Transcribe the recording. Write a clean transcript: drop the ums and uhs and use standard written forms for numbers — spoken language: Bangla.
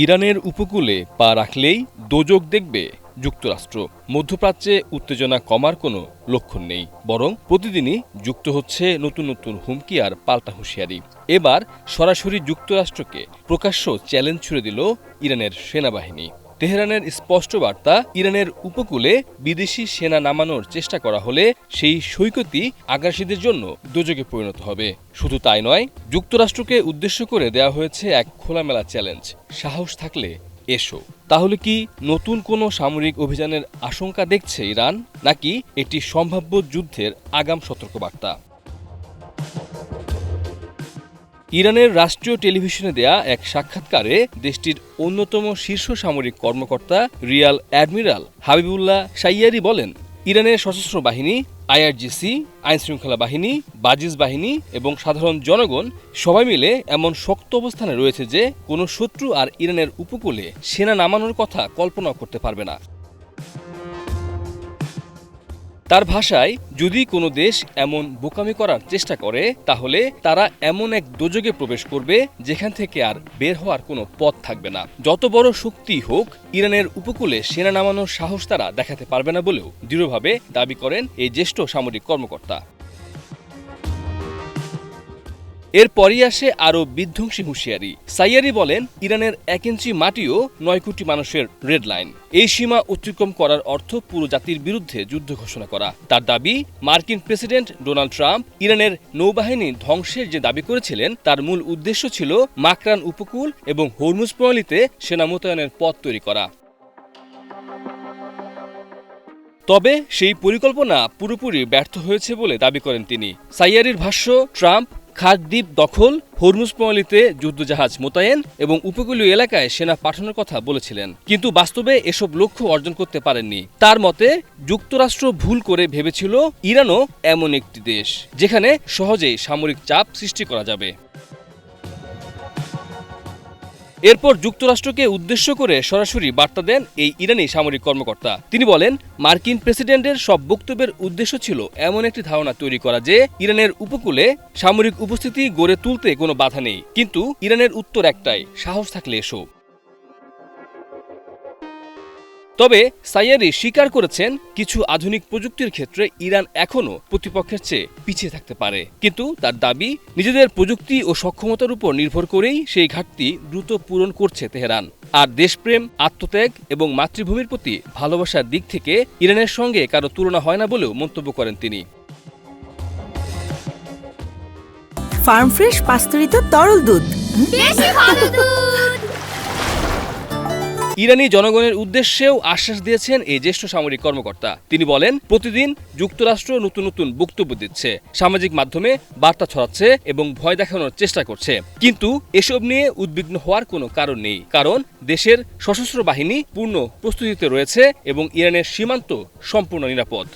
ইরানের উপকূলে পা রাখলেই দোজক দেখবে যুক্তরাষ্ট্র। মধ্যপ্রাচ্যে উত্তেজনা কমার কোনো লক্ষণ নেই, বরং প্রতিদিনই যুক্ত হচ্ছে নতুন নতুন হুমকি আর পাল্টা হুঁশিয়ারি। এবার সরাসরি যুক্তরাষ্ট্রকে প্রকাশ্য চ্যালেঞ্জ ছুড়ে দিল ইরানের সেনাবাহিনী। তেহরানের স্পষ্ট বার্তা, ইরানের উপকূলে বিদেশি সেনা নামানোর চেষ্টা করা হলে সেই সৈকতই আগ্রাসীদের জন্য দোজকে পরিণত হবে। শুধু তাই নয়, যুক্তরাষ্ট্রকে উদ্দেশ্য করে দেওয়া হয়েছে এক খোলামেলা চ্যালেঞ্জ, সাহস থাকলে এসো। তাহলে কি নতুন কোনো সামরিক অভিযানের আশঙ্কা দেখছে ইরান, নাকি এটি সম্ভাব্য যুদ্ধের আগাম সতর্কবার্তা? ইরানের রাষ্ট্রীয় টেলিভিশনে দেয়া এক সাক্ষাৎকারে দেশটির অন্যতম শীর্ষ সামরিক কর্মকর্তা রিয়াল অ্যাডমিরাল হাবিবুল্লাহ সাইয়ারি বলেন, ইরানের সশস্ত্র বাহিনী, আইআরজিসি, আইনশৃঙ্খলা বাহিনী, বাজিজ বাহিনী এবং সাধারণ জনগণ সবাই মিলে এমন শক্ত অবস্থানে রয়েছে যে কোনো শত্রু আর ইরানের উপকূলে সেনা নামানোর কথা কল্পনা করতে পারবে না। তার ভাষায়, যদি কোনো দেশ এমন বোকামি করার চেষ্টা করে তাহলে তারা এমন এক দোজগে প্রবেশ করবে যেখান থেকে আর বের হওয়ার কোনো পথ থাকবে না। যত বড় শক্তি হোক, ইরানের উপকূলে সেনা নামানোর সাহস তারা দেখাতে পারবে না বলেও দৃঢ়ভাবে দাবি করেন এই জ্যেষ্ঠ সামরিক কর্মকর্তা। এরপরই আসে আরও বিধ্বংসী হুঁশিয়ারি। সাইয়ারি বলেন, ইরানের 1 ইঞ্চি মাটিও 9 কোটি মানুষের রেড লাইন। এই সীমা অতিক্রম করার অর্থ পুরো জাতির বিরুদ্ধে যুদ্ধ ঘোষণা করা। তার দাবি, মার্কিন প্রেসিডেন্ট ডোনাল্ড ট্রাম্প ইরানের নৌবাহিনী ধ্বংসের যে দাবি করেছিলেন তার মূল উদ্দেশ্য ছিল মাকরান উপকূল এবং হরমুজ প্রণালীতে সেনা মোতায়েনের পথ তৈরি করা। তবে সেই পরিকল্পনা পুরোপুরি ব্যর্থ হয়েছে বলে দাবি করেন তিনি। সাইয়ারির ভাষ্য, ট্রাম্প খাগ দ্বীপ দখল, হরমুজ প্রণালীতে যুদ্ধজাহাজ মোতায়েন এবং উপকূলীয় এলাকায় সেনা পাঠানোর কথা বলেছিলেন, কিন্তু বাস্তবে এসব লক্ষ্য অর্জন করতে পারেননি। তার মতে, যুক্তরাষ্ট্র ভুল করে ভেবেছিল ইরানও এমন একটি দেশ যেখানে সহজেই সামরিক চাপ সৃষ্টি করা যাবে। এরপর যুক্তরাষ্ট্রকে উদ্দেশ্য করে সরাসরি বার্তা দেন এই ইরানি সামরিক কর্মকর্তা। তিনি বলেন, মার্কিন প্রেসিডেন্টের সব বক্তব্যের উদ্দেশ্য ছিল এমন একটি ধারণা তৈরি করা যে ইরানের উপকূলে সামরিক উপস্থিতি গড়ে তুলতে কোনো বাধা নেই, কিন্তু ইরানের উত্তর একটাই, সাহস থাকলে এসো। তবে সাইয়ারি স্বীকার করেছেন, কিছু আধুনিক প্রযুক্তির ক্ষেত্রে ইরান এখনও প্রতিপক্ষের চেয়ে পিছিয়ে থাকতে পারে, কিন্তু তার দাবি, নিজেদের প্রযুক্তি ও সক্ষমতার উপর নির্ভর করেই সেই ঘাটতি দ্রুত পূরণ করছে তেহরান। আর দেশপ্রেম, আত্মত্যাগ এবং মাতৃভূমির প্রতি ভালোবাসার দিক থেকে ইরানের সঙ্গে কারো তুলনা হয় না বলেও মন্তব্য করেন তিনি। ফার্ম ফ্রেশ পাস্তুরিত তরল দুধ, বেশি ভালো দুধ। ইরানি জনগণের উদ্দেশ্যেও আশ্বাস দিয়েছেন এই জ্যেষ্ঠ সামরিক কর্মকর্তা। তিনি বলেন, প্রতিদিন যুক্তরাষ্ট্র নতুন নতুন বক্তব্য দিচ্ছে, সামাজিক মাধ্যমে বার্তা ছড়াচ্ছে এবং ভয় দেখানোর চেষ্টা করছে, কিন্তু এসব নিয়ে উদ্বিগ্ন হওয়ার কোনো কারণ নেই, কারণ দেশের সশস্ত্র বাহিনী পূর্ণ প্রস্তুতিতে রয়েছে এবং ইরানের সীমান্ত সম্পূর্ণ নিরাপদ।